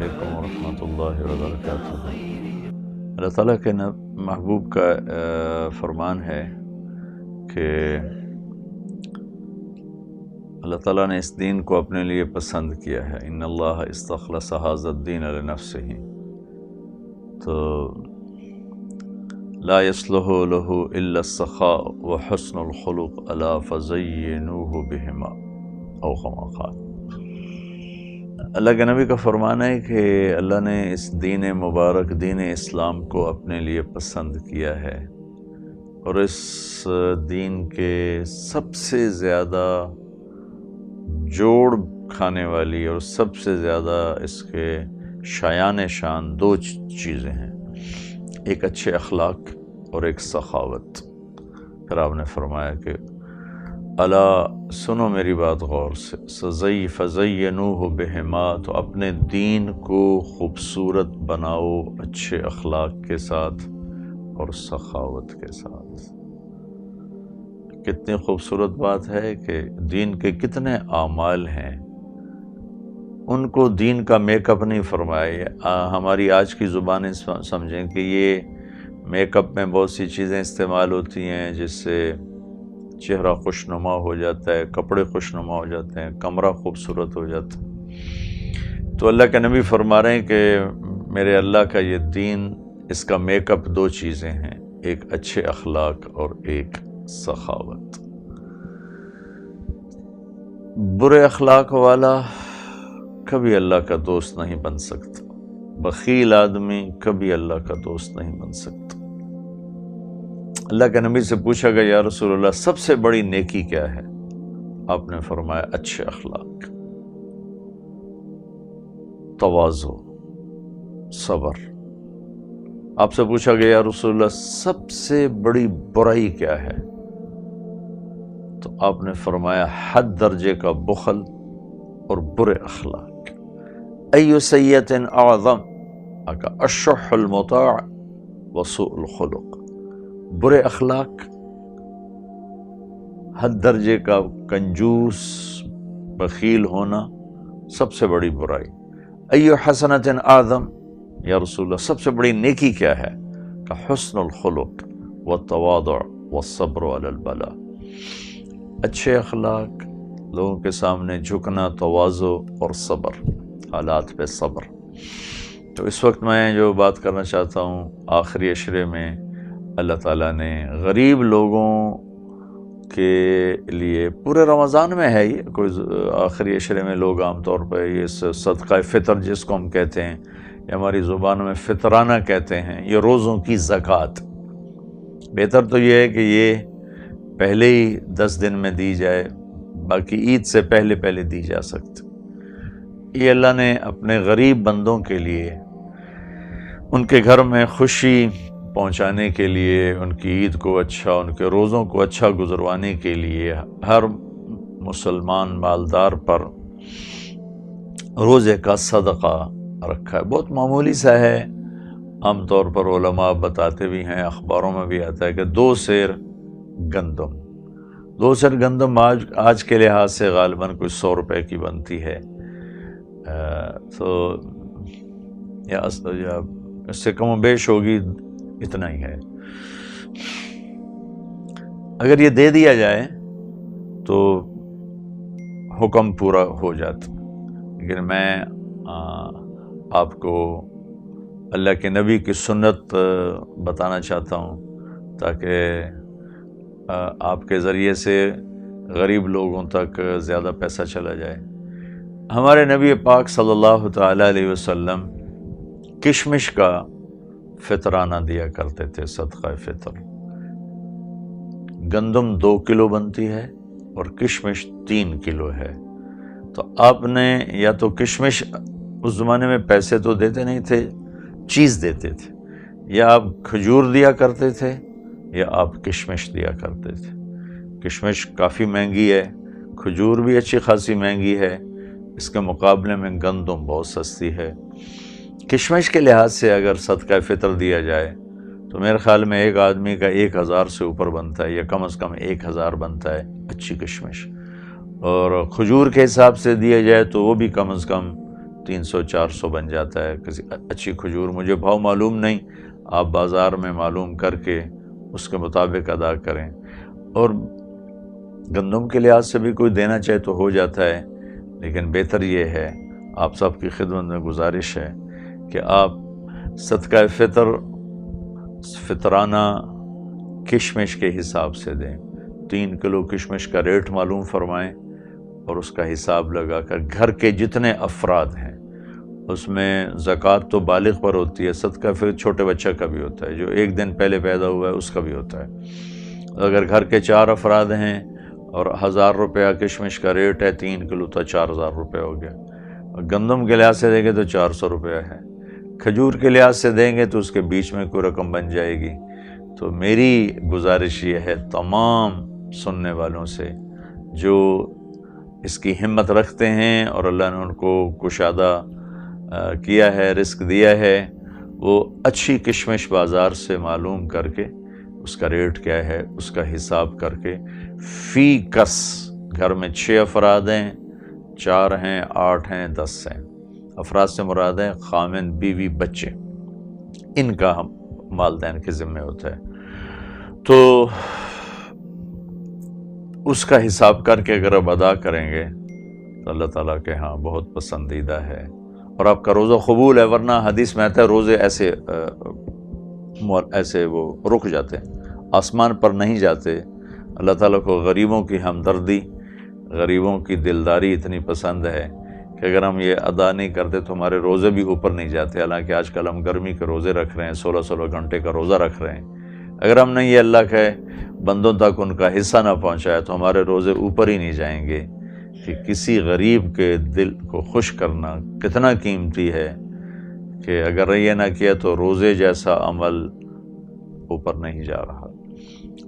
علیکم ورحمۃ اللہ وبرکاتہ۔ اللہ تعالیٰ کے محبوب کا فرمان ہے کہ اللہ تعالیٰ نے اس دین کو اپنے لیے پسند کیا ہے۔ ان اللہ استخلص ھذا الدین لنفسہ، تو لا یصلح لہ الا السخاء وحسن الخلق الا فزینوہ بہما او کما قال۔ اللہ کے نبی کا فرمان ہے کہ اللہ نے اس دین مبارک دین اسلام کو اپنے لیے پسند کیا ہے، اور اس دین کے سب سے زیادہ جوڑ کھانے والی اور سب سے زیادہ اس کے شایان شان دو چیزیں ہیں، ایک اچھے اخلاق اور ایک سخاوت۔ پھر آپ نے فرمایا کہ الا سنو میری بات غور سے، فزینوہ بہما، تو اپنے دین کو خوبصورت بناؤ اچھے اخلاق کے ساتھ اور سخاوت کے ساتھ۔ کتنی خوبصورت بات ہے کہ دین کے کتنے اعمال ہیں، ان کو دین کا میک اپ نہیں فرمایا۔ ہماری آج کی زبانیں سمجھیں کہ یہ میک اپ میں بہت سی چیزیں استعمال ہوتی ہیں جس سے چہرہ خوشنما ہو جاتا ہے، کپڑے خوشنما ہو جاتے ہیں، کمرہ خوبصورت ہو جاتا ہے۔ تو اللہ کے نبی فرما رہے ہیں کہ میرے اللہ کا یہ دین، اس کا میک اپ دو چیزیں ہیں، ایک اچھے اخلاق اور ایک سخاوت۔ برے اخلاق والا کبھی اللہ کا دوست نہیں بن سکتا، بخیل آدمی کبھی اللہ کا دوست نہیں بن سکتا۔ اللہ کے نبی سے پوچھا گیا یا رسول اللہ سب سے بڑی نیکی کیا ہے؟ آپ نے فرمایا اچھے اخلاق، تواضع، صبر۔ آپ سے پوچھا گیا یا رسول اللہ سب سے بڑی برائی کیا ہے؟ تو آپ نے فرمایا حد درجے کا بخل اور برے اخلاق۔ ای سیئۃ اعظم الشح المطاع وسوء الخلق۔ برے اخلاق، حد درجے کا کنجوس، بخیل ہونا سب سے بڑی برائی۔ ای حسنۃ اعظم، یا رسول اللہ سب سے بڑی نیکی کیا ہے؟ کہ حسن الخلق والتواضع والصبر علی البلاء۔ اچھے اخلاق، لوگوں کے سامنے جھکنا، تواضع اور صبر، حالات پہ صبر۔ تو اس وقت میں جو بات کرنا چاہتا ہوں، آخری عشرے میں اللہ تعالیٰ نے غریب لوگوں کے لیے، پورے رمضان میں ہے یہ، کوئی آخری عشرے میں لوگ عام طور پہ یہ صدقہ فطر جس کو ہم کہتے ہیں، یا ہماری زبانوں میں فطرانہ کہتے ہیں، یہ روزوں کی زکوٰۃ۔ بہتر تو یہ ہے کہ یہ پہلے ہی 10 دن میں دی جائے، باقی عید سے پہلے پہلے دی جا سکتی۔ یہ اللہ نے اپنے غریب بندوں کے لیے، ان کے گھر میں خوشی پہنچانے کے لیے، ان کی عید کو اچھا، ان کے روزوں کو اچھا گزروانے کے لیے ہر مسلمان مالدار پر روزے کا صدقہ رکھا ہے۔ بہت معمولی سا ہے، عام طور پر علماء بتاتے بھی ہیں، اخباروں میں بھی آتا ہے کہ 2 سیر گندم، 2 سیر گندم آج کے لحاظ سے غالباً کوئی 100 روپے کی بنتی ہے، تو یا اس سے کم و بیش ہوگی، اتنا ہی ہے۔ اگر یہ دے دیا جائے تو حکم پورا ہو جاتا، لیکن میں آپ کو اللہ کے نبی کی سنت بتانا چاہتا ہوں تاکہ آپ کے ذریعے سے غریب لوگوں تک زیادہ پیسہ چلا جائے۔ ہمارے نبی پاک صلی اللہ تعالیٰ علیہ وسلم کشمش کا فطرانہ دیا کرتے تھے، صدقہ فطر۔ گندم 2 کلو بنتی ہے اور کشمش 3 کلو ہے، تو آپ نے یا تو کشمش، اس زمانے میں پیسے تو دیتے نہیں تھے، چیز دیتے تھے، یا آپ کھجور دیا کرتے تھے یا آپ کشمش دیا کرتے تھے۔ کشمش کافی مہنگی ہے، کھجور بھی اچھی خاصی مہنگی ہے، اس کے مقابلے میں گندم بہت سستی ہے۔ کشمش کے لحاظ سے اگر صدقہ فطر دیا جائے تو میرے خیال میں ایک آدمی کا 1000 سے اوپر بنتا ہے، یا کم از کم 1000 بنتا ہے اچھی کشمش، اور کھجور کے حساب سے دیا جائے تو وہ بھی کم از کم 300-400 بن جاتا ہے کسی اچھی کھجور، مجھے بھاؤ معلوم نہیں، آپ بازار میں معلوم کر کے اس کے مطابق ادا کریں۔ اور گندم کے لحاظ سے بھی کوئی دینا چاہے تو ہو جاتا ہے، لیکن بہتر یہ ہے، آپ سب کی خدمت میں گزارش ہے کہ آپ صدقہ فطرانہ کشمش کے حساب سے دیں۔ 3 کلو کشمش کا ریٹ معلوم فرمائیں اور اس کا حساب لگا کر گھر کے جتنے افراد ہیں اس میں زکوٰۃ تو بالغ پر ہوتی ہے، صدقہ پھر چھوٹے بچہ کا بھی ہوتا ہے، جو 1 دن پہلے پیدا ہوا ہے اس کا بھی ہوتا ہے۔ اگر گھر کے 4 افراد ہیں اور 1000 روپیہ کشمش کا ریٹ ہے، 3 کلو تو 4000 روپے ہو گیا۔ گندم کے لحاظ سے دیں گے تو 400 روپیہ ہے، کھجور کے لحاظ سے دیں گے تو اس کے بیچ میں کوئی رقم بن جائے گی۔ تو میری گزارش یہ ہے تمام سننے والوں سے جو اس کی ہمت رکھتے ہیں اور اللہ نے ان کو کشادہ کیا ہے، رزق دیا ہے، وہ اچھی کشمش بازار سے معلوم کر کے اس کا ریٹ کیا ہے اس کا حساب کر کے فی کس، گھر میں 6 افراد ہیں، 4 ہیں، 8 ہیں، 10 ہیں، افراد سے مراد ہیں خامن، بیوی، بچے، ان کا ہم والدین کے ذمہ ہوتا ہے۔ تو اس کا حساب کر کے اگر آپ ادا کریں گے تو اللہ تعالیٰ کے ہاں بہت پسندیدہ ہے اور آپ کا روزہ قبول ہے، ورنہ حدیث میں آتا ہے روزے ایسے وہ رک جاتے ہیں، آسمان پر نہیں جاتے۔ اللہ تعالیٰ کو غریبوں کی ہمدردی، غریبوں کی دلداری اتنی پسند ہے کہ اگر ہم یہ ادا نہیں کرتے تو ہمارے روزے بھی اوپر نہیں جاتے۔ حالانکہ آج کل ہم گرمی کے روزے رکھ رہے ہیں، 16 گھنٹے کا روزہ رکھ رہے ہیں، اگر ہم نے یہ اللہ کے بندوں تک ان کا حصہ نہ پہنچایا تو ہمارے روزے اوپر ہی نہیں جائیں گے۔ کہ کسی غریب کے دل کو خوش کرنا کتنا قیمتی ہے کہ اگر یہ نہ کیا تو روزے جیسا عمل اوپر نہیں جا رہا۔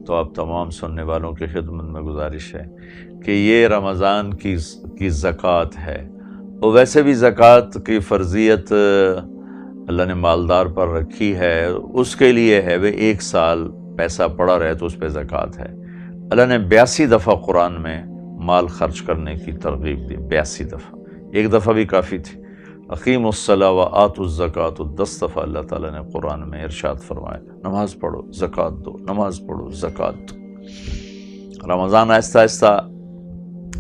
تو آپ تمام سننے والوں کی خدمت میں گزارش ہے کہ یہ رمضان کی زکوٰۃ ہے، اور ویسے بھی زکوٰۃ کی فرضیت اللہ نے مالدار پر رکھی ہے، اس کے لیے ہے وہ 1 سال پیسہ پڑا رہے تو اس پہ زکوٰۃ ہے۔ اللہ نے 82 دفعہ قرآن میں مال خرچ کرنے کی ترغیب دی، 82 دفعہ، 1 دفعہ بھی کافی تھی۔ اقیموا الصلاۃ وآتوا الزکوٰۃ، 10 دفعہ اللہ تعالیٰ نے قرآن میں ارشاد فرمایا نماز پڑھو زکوٰۃ دو، نماز پڑھو زکوٰۃ دو۔ رمضان آہستہ آہستہ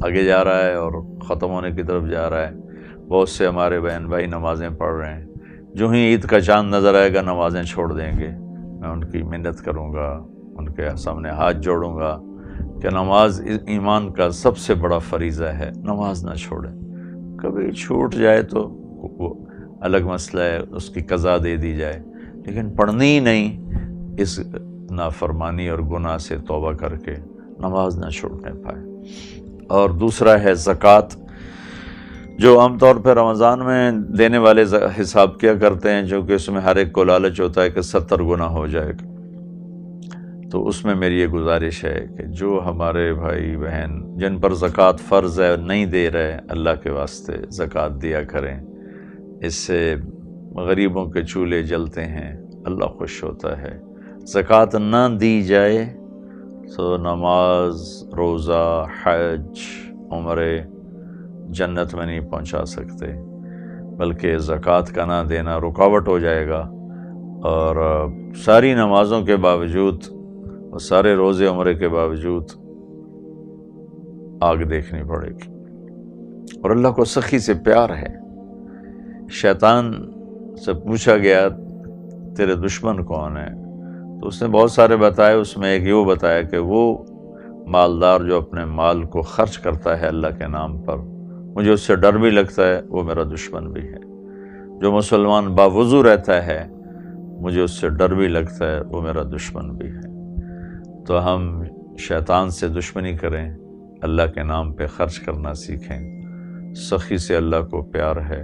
آگے جا رہا ہے اور ختم ہونے کی طرف جا رہا ہے، بہت سے ہمارے بہن بھائی نمازیں پڑھ رہے ہیں، جو ہی عید کا چاند نظر آئے گا نمازیں چھوڑ دیں گے۔ میں ان کی منت کروں گا، ان کے سامنے ہاتھ جوڑوں گا کہ نماز ایمان کا سب سے بڑا فریضہ ہے، نماز نہ چھوڑیں۔ کبھی چھوٹ جائے تو وہ الگ مسئلہ ہے، اس کی قضا دے دی جائے، لیکن پڑھنی ہی نہیں، اس نافرمانی اور گناہ سے توبہ کر کے نماز نہ چھوڑنے پائے۔ اور دوسرا ہے زکوٰۃ، جو عام طور پہ رمضان میں دینے والے حساب کیا کرتے ہیں، جو کہ اس میں ہر ایک کو لالچ ہوتا ہے کہ 70 گنا ہو جائے گا۔ تو اس میں میری یہ گزارش ہے کہ جو ہمارے بھائی بہن جن پر زکوٰۃ فرض ہے نہیں دے رہے، اللہ کے واسطے زکوٰۃ دیا کریں، اس سے غریبوں کے چولہے جلتے ہیں، اللہ خوش ہوتا ہے۔ زکوٰۃ نہ دی جائے تو نماز، روزہ، حج، عمرے جنت میں نہیں پہنچا سکتے، بلکہ زکوٰۃ کا نہ دینا رکاوٹ ہو جائے گا، اور ساری نمازوں کے باوجود اور سارے روزے عمرے کے باوجود آگ دیکھنی پڑے گی۔ اور اللہ کو سخی سے پیار ہے۔ شیطان سے پوچھا گیا تیرے دشمن کون ہے، تو اس نے بہت سارے بتائے، اس میں ایک یہ بتایا کہ وہ مالدار جو اپنے مال کو خرچ کرتا ہے اللہ کے نام پر، مجھے اس سے ڈر بھی لگتا ہے، وہ میرا دشمن بھی ہے۔ جو مسلمان باوضو رہتا ہے، مجھے اس سے ڈر بھی لگتا ہے، وہ میرا دشمن بھی ہے۔ تو ہم شیطان سے دشمنی کریں، اللہ کے نام پہ خرچ کرنا سیکھیں۔ سخی سے اللہ کو پیار ہے،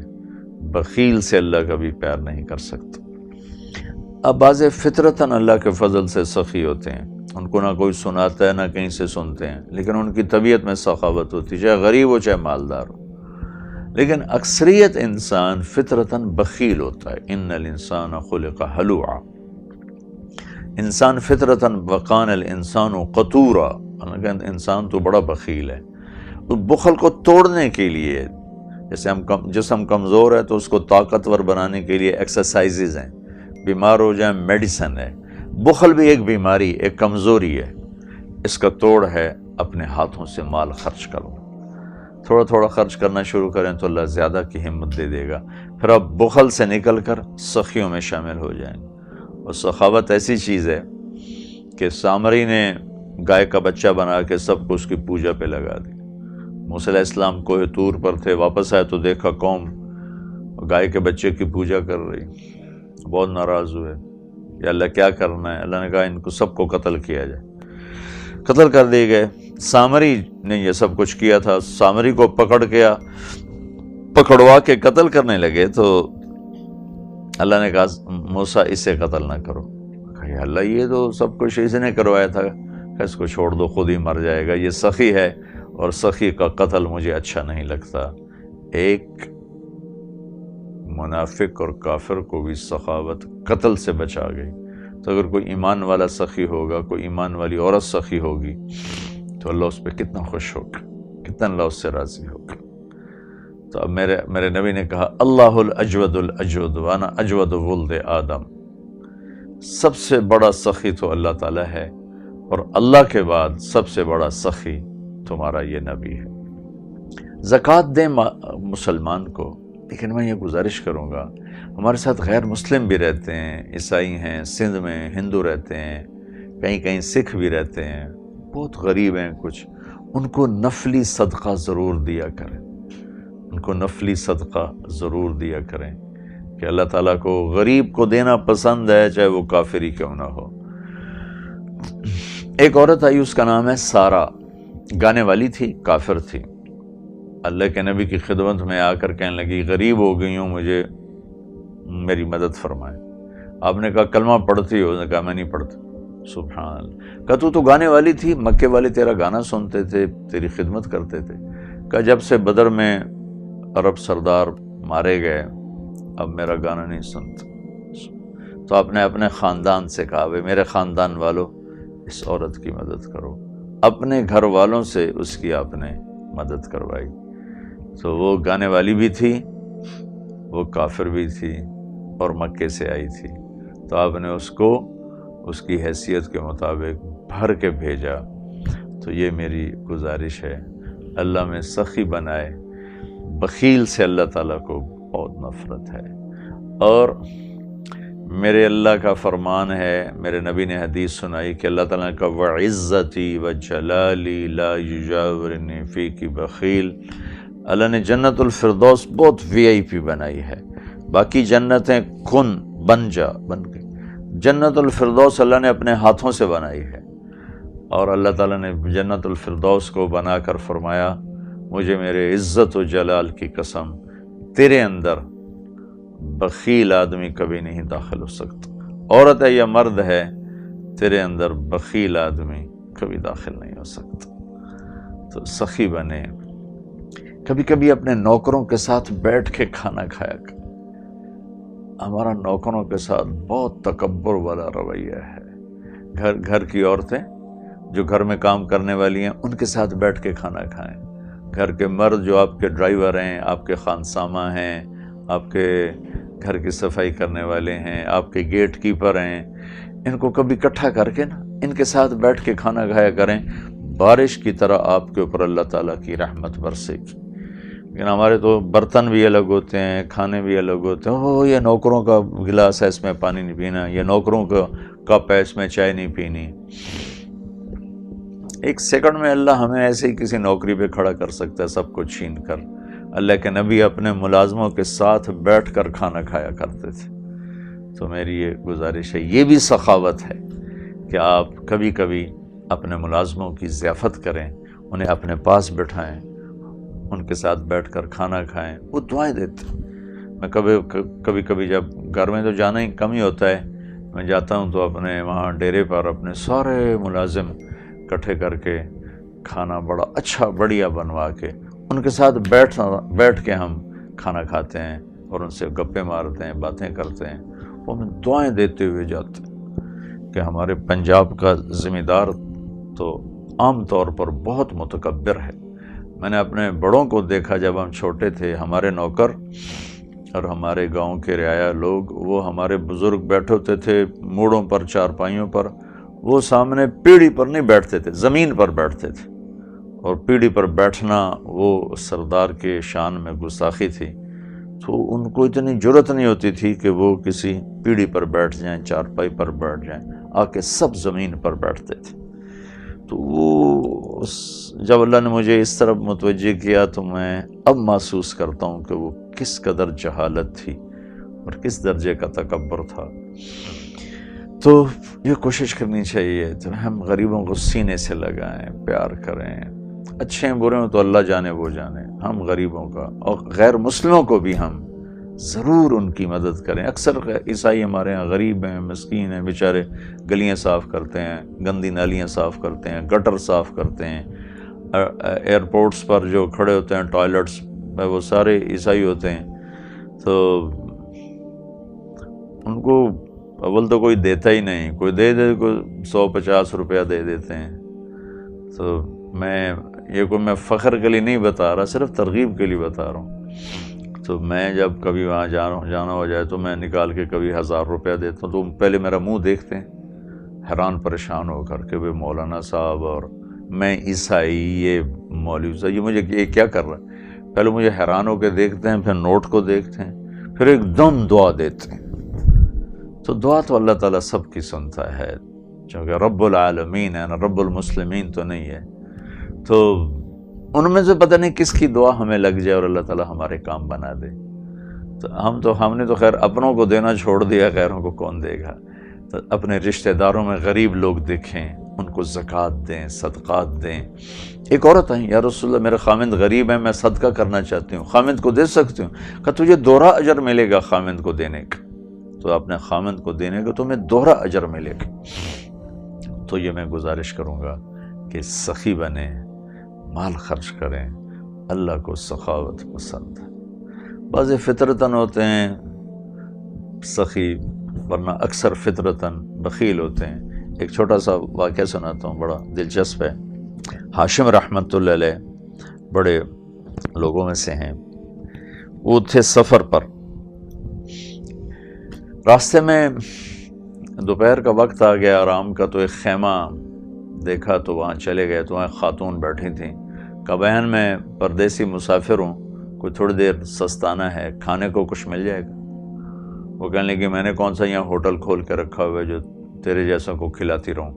بخیل سے اللہ کبھی پیار نہیں کر سکتا۔ اب بعض فطرتاً اللہ کے فضل سے سخی ہوتے ہیں، ان کو نہ کوئی سناتا ہے نہ کہیں سے سنتے ہیں، لیکن ان کی طبیعت میں سخاوت ہوتی ہے، چاہے غریب ہو چاہے مالدار ہو۔ لیکن اکثریت انسان فطرتاً بخیل ہوتا ہے، ان الانسان خلق ہلوعا، انسان فطرتاً وقان الانسان قطورا، انسان تو بڑا بخیل ہے۔ بخل کو توڑنے کے لیے جیسے جسم کمزور ہے تو اس کو طاقتور بنانے کے لیے ایکسرسائزز ہیں، بیمار ہو جائیں میڈیسن ہے۔ بخل بھی ایک بیماری، ایک کمزوری ہے، اس کا توڑ ہے اپنے ہاتھوں سے مال خرچ کرو، تھوڑا تھوڑا خرچ کرنا شروع کریں تو اللہ زیادہ کی ہمت دے دے گا، پھر آپ بخل سے نکل کر سخیوں میں شامل ہو جائیں۔ اور سخاوت ایسی چیز ہے کہ سامری نے گائے کا بچہ بنا کے سب کو اس کی پوجا پہ لگا دی۔ موسیٰ علیہ السلام کوہ طور پر تھے، واپس آئے تو دیکھا قوم گائے کے بچے کی پوجا کر رہی، بہت ناراض ہوئے، یا اللہ کیا کرنا ہے؟ اللہ نے کہا ان کو سب کو قتل کیا جائے، قتل کر دیے گئے۔ سامری نے یہ سب کچھ کیا تھا، سامری کو پکڑوا کے قتل کرنے لگے تو اللہ نے کہا موسیٰ اسے قتل نہ کرو۔ کہا اللہ یہ تو سب کچھ اس نے کروایا تھا، کہ اس کو چھوڑ دو، خود ہی مر جائے گا، یہ سخی ہے اور سخی کا قتل مجھے اچھا نہیں لگتا۔ ایک منافق اور کافر کو بھی سخاوت قتل سے بچا گئی، تو اگر کوئی ایمان والا سخی ہوگا، کوئی ایمان والی عورت سخی ہوگی تو اللہ اس پہ کتنا خوش ہوگا، کتنا اللہ اس سے راضی ہوگا۔ تو اب میرے نبی نے کہا اللہ الاجود الاجود وانا اجود ولد آدم، سب سے بڑا سخی تو اللہ تعالیٰ ہے، اور اللہ کے بعد سب سے بڑا سخی تمہارا یہ نبی ہے۔ زکوٰۃ دیں مسلمان کو، لیکن میں یہ گزارش کروں گا، ہمارے ساتھ غیر مسلم بھی رہتے ہیں، عیسائی ہیں، سندھ میں ہندو رہتے ہیں، کہیں کہیں سکھ بھی رہتے ہیں، بہت غریب ہیں کچھ، ان کو نفلی صدقہ ضرور دیا کریں، ان کو نفلی صدقہ ضرور دیا کریں، کہ اللہ تعالیٰ کو غریب کو دینا پسند ہے، چاہے وہ کافر ہی کیوں نہ ہو۔ ایک عورت آئی، اس کا نام ہے سارہ، گانے والی تھی، کافر تھی، اللہ کے نبی کی خدمت میں آ کر کہنے لگی غریب ہو گئی ہوں، مجھے میری مدد فرمائے۔ آپ نے کہا کلمہ پڑھتی ہو؟ اس نے کہا میں نہیں پڑھتا۔ سبحان اللہ۔ کہا تو گانے والی تھی، مکے والے تیرا گانا سنتے تھے، تیری خدمت کرتے تھے۔ کہا جب سے بدر میں عرب سردار مارے گئے اب میرا گانا نہیں سنتا۔ تو آپ نے اپنے خاندان سے کہا بھائی میرے خاندان والوں اس عورت کی مدد کرو، اپنے گھر والوں سے اس کی آپ نے مدد کروائی۔ تو وہ گانے والی بھی تھی، وہ کافر بھی تھی، اور مکے سے آئی تھی، تو آپ نے اس کو اس کی حیثیت کے مطابق بھر کے بھیجا۔ تو یہ میری گزارش ہے، اللہ میں سخی بنائے، بخیل سے اللہ تعالیٰ کو بہت نفرت ہے۔ اور میرے اللہ کا فرمان ہے، میرے نبی نے حدیث سنائی کہ اللہ تعالیٰ کا وَعِزَّتِي وَجَلَالِي لَا يُجَاوِرُنِي فِيكِ بخیل، اللہ نے جنت الفردوس بہت VIP بنائی ہے، باقی جنتیں بن گئی، جنت الفردوس اللہ نے اپنے ہاتھوں سے بنائی ہے، اور اللہ تعالیٰ نے جنت الفردوس کو بنا کر فرمایا مجھے میرے عزت و جلال کی قسم تیرے اندر بخیل آدمی کبھی نہیں داخل ہو سکتا، عورت ہے یا مرد ہے، تیرے اندر بخیل آدمی کبھی داخل نہیں ہو سکتا۔ تو سخی بنے، کبھی کبھی اپنے نوکروں کے ساتھ بیٹھ کے کھانا کھایا کر۔ ہمارا نوکروں کے ساتھ بہت تکبر والا رویہ ہے، گھر کی عورتیں جو گھر میں کام کرنے والی ہیں ان کے ساتھ بیٹھ کے کھانا کھائیں، گھر کے مرد جو آپ کے ڈرائیور ہیں، آپ کے خانسامہ ہیں، آپ کے گھر کی صفائی کرنے والے ہیں، آپ کے گیٹ کیپر ہیں، ان کو کبھی اکٹھا کر کے نا ان کے ساتھ بیٹھ کے کھانا کھایا کریں، بارش کی طرح آپ کے اوپر اللہ تعالیٰ کی رحمت برسے گی۔ لیکن ہمارے تو برتن بھی الگ ہوتے ہیں، کھانے بھی الگ ہوتے ہیں، یہ نوکروں کا گلاس ہے اس میں پانی نہیں پینا، یہ نوکروں کا کپ ہے اس میں چائے نہیں پینی۔ ایک سیکنڈ میں اللہ ہمیں ایسے ہی کسی نوکری پہ کھڑا کر سکتا ہے، سب کو چھین کر۔ اللہ کے نبی اپنے ملازموں کے ساتھ بیٹھ کر کھانا کھایا کرتے تھے۔ تو میری یہ گزارش ہے، یہ بھی سخاوت ہے کہ آپ کبھی کبھی اپنے ملازموں کی ضیافت کریں، انہیں اپنے پاس بٹھائیں، ان کے ساتھ بیٹھ کر کھانا کھائیں، وہ دعائیں دیتے۔ میں کبھی جب گھر میں تو جانا ہی کم ہی ہوتا ہے، میں جاتا ہوں تو اپنے وہاں ڈیرے پر اپنے سارے ملازم اکٹھے کر کے کھانا بڑا اچھا بڑھیا بنوا کے ان کے ساتھ بیٹھ کے ہم کھانا کھاتے ہیں اور ان سے گپے مارتے ہیں، باتیں کرتے ہیں، وہ ہمیں دعائیں دیتے ہوئے جاتے ہیں۔ کہ ہمارے پنجاب کا ذمہ دار تو عام طور پر بہت متکبر ہے، میں نے اپنے بڑوں کو دیکھا جب ہم چھوٹے تھے، ہمارے نوکر اور ہمارے گاؤں کے رعایا لوگ، وہ ہمارے بزرگ بیٹھے ہوتے تھے موڑوں پر، چارپائیوں پر، وہ سامنے پیڑھی پر نہیں بیٹھتے تھے، زمین پر بیٹھتے تھے، اور پیڑھی پر بیٹھنا وہ سردار کے شان میں گستاخی تھی، تو ان کو اتنی جرت نہیں ہوتی تھی کہ وہ کسی پیڑھی پر بیٹھ جائیں، چارپائی پر بیٹھ جائیں، آ کے سب زمین پر بیٹھتے تھے۔ تو وہ جب اللہ نے مجھے اس طرف متوجہ کیا تو میں اب محسوس کرتا ہوں کہ وہ کس قدر جہالت تھی اور کس درجے کا تکبر تھا۔ تو یہ کوشش کرنی چاہیے تو ہم غریبوں کو سینے سے لگائیں، پیار کریں، اچھے ہیں برے ہوں تو اللہ جانے وہ جانے، ہم غریبوں کا اور غیر مسلموں کو بھی ہم ضرور ان کی مدد کریں۔ اکثر عیسائی ہمارے یہاں غریب ہیں، مسکین ہیں، بیچارے گلیاں صاف کرتے ہیں، گندی نالیاں صاف کرتے ہیں، گٹر صاف کرتے ہیں، ایئرپورٹس پر جو کھڑے ہوتے ہیں ٹوائلٹس میں وہ سارے عیسائی ہوتے ہیں، تو ان کو اول تو کوئی دیتا ہی نہیں، کوئی دے دے، کوئی 150 روپیہ دے دیتے ہیں۔ تو میں فخر کے لیے نہیں بتا رہا، صرف ترغیب کے لیے بتا رہا ہوں۔ تو میں جب کبھی وہاں جانا ہو جائے تو میں نکال کے کبھی 1000 روپیہ دیتا ہوں، تو پہلے میرا منہ دیکھتے ہیں حیران پریشان ہو کر کہ مولانا صاحب اور میں عیسائی، یہ مولوی صاحب، یہ مجھے یہ کیا کر رہا ہے؟ پہلے مجھے حیران ہو کے دیکھتے ہیں، پھر نوٹ کو دیکھتے ہیں، پھر ایک دم دعا دیتے ہیں۔ تو دعا تو اللہ تعالیٰ سب کی سنتا ہے، چونکہ رب العالمین ہے نا، رب المسلمین تو نہیں ہے۔ تو ان میں سے پتہ نہیں کس کی دعا ہمیں لگ جائے اور اللہ تعالیٰ ہمارے کام بنا دے۔ تو ہم نے تو خیر اپنوں کو دینا چھوڑ دیا، غیروں کو کون دے گا؟ تو اپنے رشتہ داروں میں غریب لوگ دیکھیں، ان کو زکوٰۃ دیں، صدقات دیں۔ ایک عورت آئی، یا رسول اللہ میرا خامند غریب ہے، میں صدقہ کرنا چاہتی ہوں، خامند کو دے سکتی ہوں؟ کہا تجھے دوہرا اجر ملے گا خامند کو دینے کا، تو اپنے خامند کو دینے کا تمہیں دوہرا اجر ملے گا۔ تو یہ میں گزارش کروں گا کہ سخی بنیں، مال خرچ کریں، اللہ کو سخاوت پسند ہے۔ بعض فطرتاً ہوتے ہیں سخی، ورنہ اکثر فطرتاً بخیل ہوتے ہیں۔ ایک چھوٹا سا واقعہ سناتا ہوں، بڑا دلچسپ ہے۔ ہاشم رحمۃ اللہ علیہ بڑے لوگوں میں سے ہیں، وہ تھے سفر پر، راستے میں دوپہر کا وقت آ گیا آرام کا، تو ایک خیمہ دیکھا تو وہاں چلے گئے، تو وہاں خاتون بیٹھی تھیں۔ کہا بہن میں پردیسی مسافر ہوں، کوئی تھوڑی دیر سستانہ ہے، کھانے کو کچھ مل جائے گا؟ وہ کہنے لگی میں نے کون سا یہاں ہوٹل کھول کے رکھا ہوا ہے جو تیرے جیسوں کو کھلاتی رہوں؟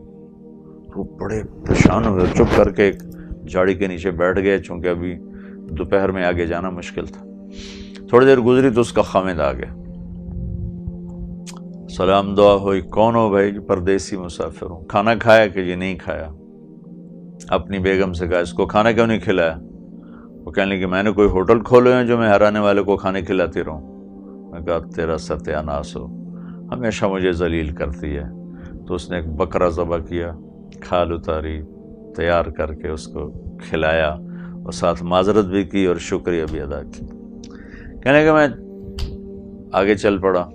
وہ بڑے پریشان ہوئے، چپ کر کے ایک جھاڑی کے نیچے بیٹھ گئے، چونکہ ابھی دوپہر میں آگے جانا مشکل تھا۔ تھوڑی دیر گزری تو اس کا خامد آ گیا، سلام دعا ہوئی، کون ہو بھائی؟ پردیسی مسافر ہوں۔ کھانا کھایا کہ یہ نہیں کھایا؟ اپنی بیگم سے کہا اس کو کھانا کیوں نہیں کھلایا؟ وہ کہنے لگے میں نے کوئی ہوٹل کھولے ہیں جو میں ہرانے والے کو کھانے کھلاتی رہوں؟ میں کہا تیرا ستیہ ناس ہو، ہمیشہ مجھے ذلیل کرتی ہے۔ تو اس نے ایک بکرا ذبح کیا، کھال اتاری، تیار کر کے اس کو کھلایا، اور ساتھ معذرت بھی کی اور شکریہ بھی ادا کی۔ کہنے کہ میں آگے چل پڑا،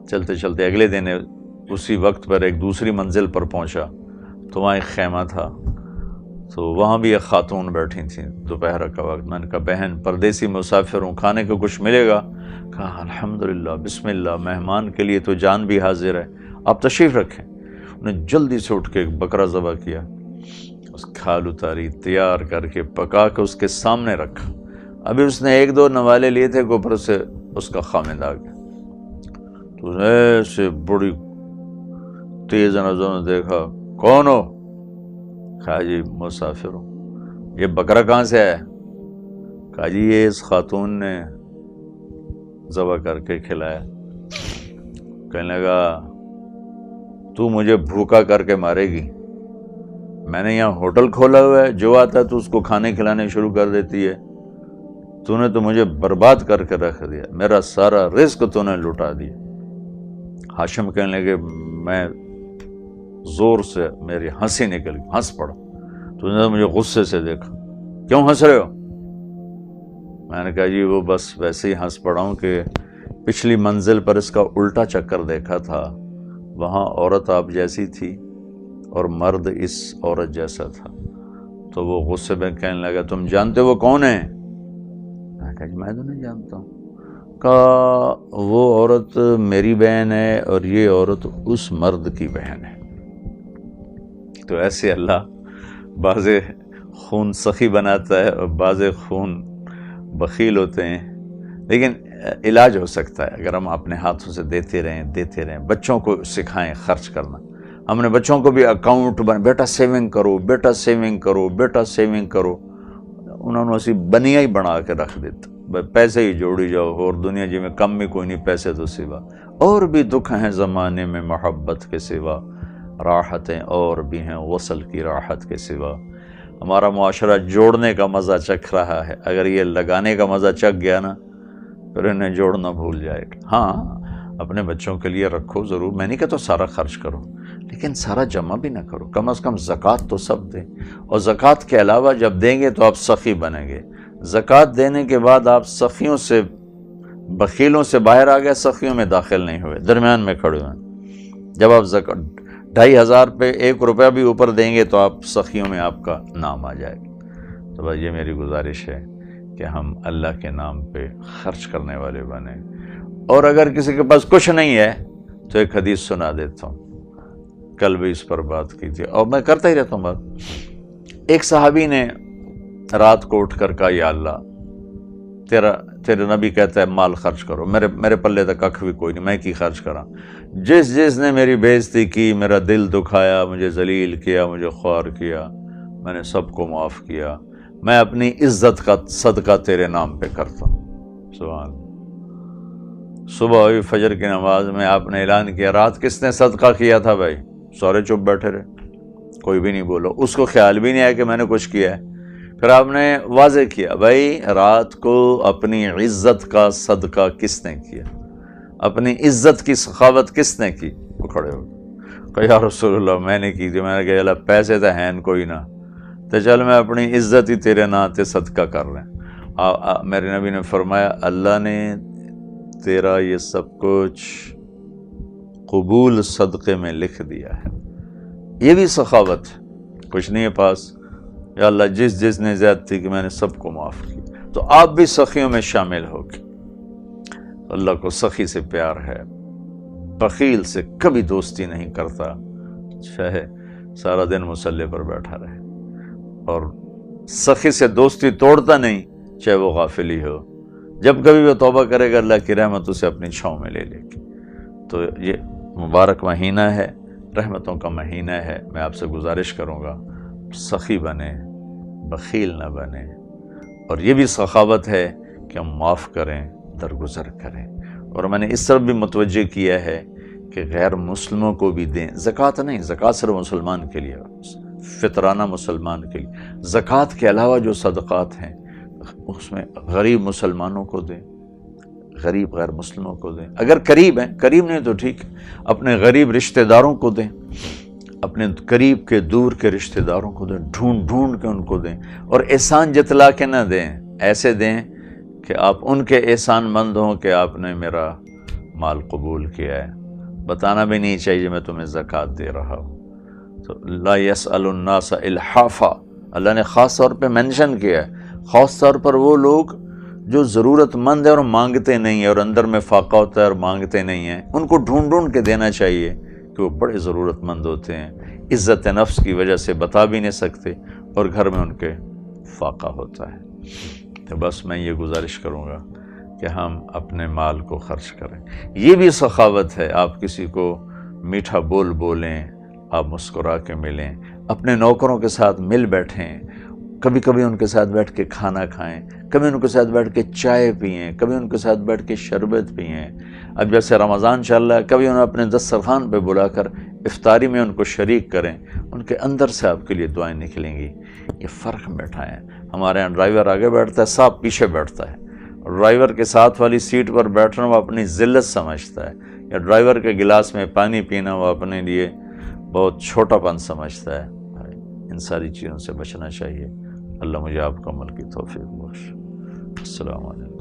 چلتے چلتے اگلے دن اسی وقت پر ایک دوسری منزل پر پہنچا، تو وہاں ایک خیمہ تھا، تو وہاں بھی ایک خاتون بیٹھی تھیں، دوپہر کا وقت۔ میں نے کہا بہن پردیسی مسافر ہوں، کھانے کو کچھ ملے گا؟ کہا الحمدللہ، بسم اللہ، مہمان کے لیے تو جان بھی حاضر ہے، آپ تشریف رکھیں۔ انہیں جلدی سے اٹھ کے ایک بکرا ذبح کیا، اس کھال اتاری، تیار کر کے پکا کے اس کے سامنے رکھا۔ ابھی اس نے ایک دو نوالے لیے تھے کہ اوپر سے اس کا خامد آ گیا، تو ایسے بڑی تیز نظروں نے دیکھا، کون ہو؟ کہا جی مسافر ہوں۔ یہ بکرا کہاں سے آیا؟ کہا جی یہ اس خاتون نے ذبح کر کے کھلایا۔ کہنے لگا تو مجھے بھوکا کر کے مارے گی؟ میں نے یہاں ہوٹل کھولا ہوا ہے، جو آتا ہے تو اس کو کھانے کھلانے شروع کر دیتی ہے، تو نے تو مجھے برباد کر کے رکھ دیا، میرا سارا رزق تو نے لٹا دیا۔ ہاشم کہنے لگے میں زور سے میری ہنسی نکل گئی، ہنس پڑا۔ تو نے مجھے غصے سے دیکھا، کیوں ہنس رہے ہو؟ میں نے کہا جی وہ بس ویسے ہی ہنس پڑا ہوں کہ پچھلی منزل پر اس کا الٹا چکر دیکھا تھا، وہاں عورت آپ جیسی تھی اور مرد اس عورت جیسا تھا، تو وہ غصے میں کہنے لگا تم جانتے وہ کون ہے؟ میں کہا میں تو نہیں جانتا ہوں۔ کہا وہ عورت میری بہن ہے اور یہ عورت اس مرد کی بہن ہے۔ تو ایسے اللہ بعض خون سخی بناتا ہے اور بعض خون بخیل ہوتے ہیں، لیکن علاج ہو سکتا ہے اگر ہم اپنے ہاتھوں سے دیتے رہیں۔ بچوں کو سکھائیں خرچ کرنا۔ ہم نے بچوں کو بھی اکاؤنٹ بیٹا سیونگ کرو، بیٹا سیونگ کرو، بیٹا سیونگ کرو، انہوں نے اسی بنیا ہی بنا کے رکھ دیتا، پیسے ہی جوڑی جاؤ اور دنیا جی میں کم بھی کوئی نہیں، پیسے تو سوا اور بھی دکھ ہیں زمانے میں محبت کے سوا، راحتیں اور بھی ہیں وصل کی راحت کے سوا۔ ہمارا معاشرہ جوڑنے کا مزہ چکھ رہا ہے، اگر یہ لگانے کا مزہ چکھ گیا نا پھر انہیں جوڑنا بھول جائے گا۔ ہاں اپنے بچوں کے لیے رکھو ضرور، میں نہیں کہتا سارا خرچ کرو، لیکن سارا جمع بھی نہ کرو، کم از کم زکوٰۃ تو سب دیں، اور زکوٰۃ کے علاوہ جب دیں گے تو آپ سخی بنیں گے۔ زکوٰۃ دینے کے بعد آپ سخیوں سے، بخیلوں سے باہر آ گئے، سخیوں میں داخل نہیں ہوئے، درمیان میں کھڑے ہوئے۔ جب آپ 2500 پہ 1 روپیہ بھی اوپر دیں گے تو آپ سخیوں میں آپ کا نام آ جائے گا۔ تو بس یہ میری گزارش ہے کہ ہم اللہ کے نام پہ خرچ کرنے والے بنیں۔ اور اگر کسی کے پاس کچھ نہیں ہے تو ایک حدیث سنا دیتا ہوں، کل بھی اس پر بات کی تھی اور میں کرتا ہی رہتا ہوں بات۔ ایک صحابی نے رات کو اٹھ کر کہا یا اللہ تیرے نبی کہتا ہے مال خرچ کرو، میرے پلے تک ککھ بھی کوئی نہیں، میں کی خرچ کراں؟ جس نے میری بے عزتی کی، میرا دل دکھایا، مجھے ذلیل کیا، مجھے خوار کیا، میں نے سب کو معاف کیا، میں اپنی عزت کا صدقہ تیرے نام پہ کرتا ہوں۔ سبحان اللہ۔ صبح ہوئی فجر کی نماز میں آپ نے اعلان کیا رات کس نے صدقہ کیا تھا؟ بھائی سارے چپ بیٹھے رہے، کوئی بھی نہیں بولا، اس کو خیال بھی نہیں آیا کہ میں نے کچھ کیا ہے۔ پھر آپ نے واضح کیا بھائی رات کو اپنی عزت کا صدقہ کس نے کیا، اپنی عزت کی سخاوت کس نے کی؟ وہ کھڑے ہو کہ یا رسول اللہ میں نے کی تھی۔ میں نے کہا اللہ پیسے تو ہیں کوئی نہ، تو چل میں اپنی عزت ہی تیرے ناتے صدقہ کر رہے ہیں۔ میرے نبی نے فرمایا اللہ نے تیرا یہ سب کچھ قبول صدقے میں لکھ دیا ہے۔ یہ بھی سخاوت، کچھ نہیں ہے پاس، یا اللہ جس نے زیادتی کی میں نے سب کو معاف کیا، تو آپ بھی سخیوں میں شامل ہو گئے۔ اللہ کو سخی سے پیار ہے، بخیل سے کبھی دوستی نہیں کرتا، چاہے سارا دن مصلی پر بیٹھا رہے، اور سخی سے دوستی توڑتا نہیں چاہے وہ غافل ہی ہو، جب کبھی وہ توبہ کرے گا اللہ کی رحمت اسے اپنی چھاؤں میں لے گی۔ تو یہ مبارک مہینہ ہے، رحمتوں کا مہینہ ہے، میں آپ سے گزارش کروں گا سخی بنیں، بخیل نہ بنیں، اور یہ بھی سخاوت ہے کہ ہم معاف کریں، درگزر کریں۔ اور میں نے اس طرف بھی متوجہ کیا ہے کہ غیر مسلموں کو بھی دیں، زکوٰۃ نہیں، زکوٰۃ صرف مسلمان کے لیے، فطرانہ مسلمان کے لیے۔ زکوٰۃ کے علاوہ جو صدقات ہیں اس میں غریب مسلمانوں کو دیں، غریب غیر مسلموں کو دیں، اگر قریب ہیں، قریب نہیں تو ٹھیک، اپنے غریب رشتہ داروں کو دیں، اپنے قریب کے دور کے رشتہ داروں کو دیں، ڈھونڈ کے ان کو دیں، اور احسان جتلا کے نہ دیں، ایسے دیں کہ آپ ان کے احسان مند ہوں کہ آپ نے میرا مال قبول کیا ہے، بتانا بھی نہیں چاہیے میں تمہیں زکوٰۃ دے رہا ہوں۔ تو لا يسأل الناس الحافا، اللہ نے خاص طور پہ مینشن کیا ہے، خاص طور پر وہ لوگ جو ضرورت مند ہے اور مانگتے نہیں ہیں، اور اندر میں فاقہ ہوتا ہے اور مانگتے نہیں ہیں، ان کو ڈھونڈ کے دینا چاہیے کہ وہ بڑے ضرورت مند ہوتے ہیں، عزت نفس کی وجہ سے بتا بھی نہیں سکتے اور گھر میں ان کے فاقہ ہوتا ہے۔ تو بس میں یہ گزارش کروں گا کہ ہم اپنے مال کو خرچ کریں۔ یہ بھی سخاوت ہے، آپ کسی کو میٹھا بول بولیں، آپ مسکرا کے ملیں، اپنے نوکروں کے ساتھ مل بیٹھیں، کبھی کبھی ان کے ساتھ بیٹھ کے کھانا کھائیں، کبھی ان کے ساتھ بیٹھ کے چائے پئیں، کبھی ان کے ساتھ بیٹھ کے شربت پئیں۔ اب جیسے رمضان چل رہا ہے، کبھی انہیں اپنے دسترخوان پہ بلا کر افطاری میں ان کو شریک کریں، ان کے اندر سے آپ کے لیے دعائیں نکلیں گی۔ یہ فرق بیٹھا ہے، ہمارے یہاں ڈرائیور آگے بیٹھتا ہے، صاحب پیچھے بیٹھتا ہے، ڈرائیور کے ساتھ والی سیٹ پر بیٹھنا وہ اپنی ذلت سمجھتا ہے، یا ڈرائیور کے گلاس میں پانی پینا وہ اپنے لیے بہت چھوٹا پن سمجھتا ہے۔ ان ساری چیزوں سے بچنا چاہیے۔ اللہ مجھے آپ کو عمل کی توفیق بخش۔ السلام علیکم۔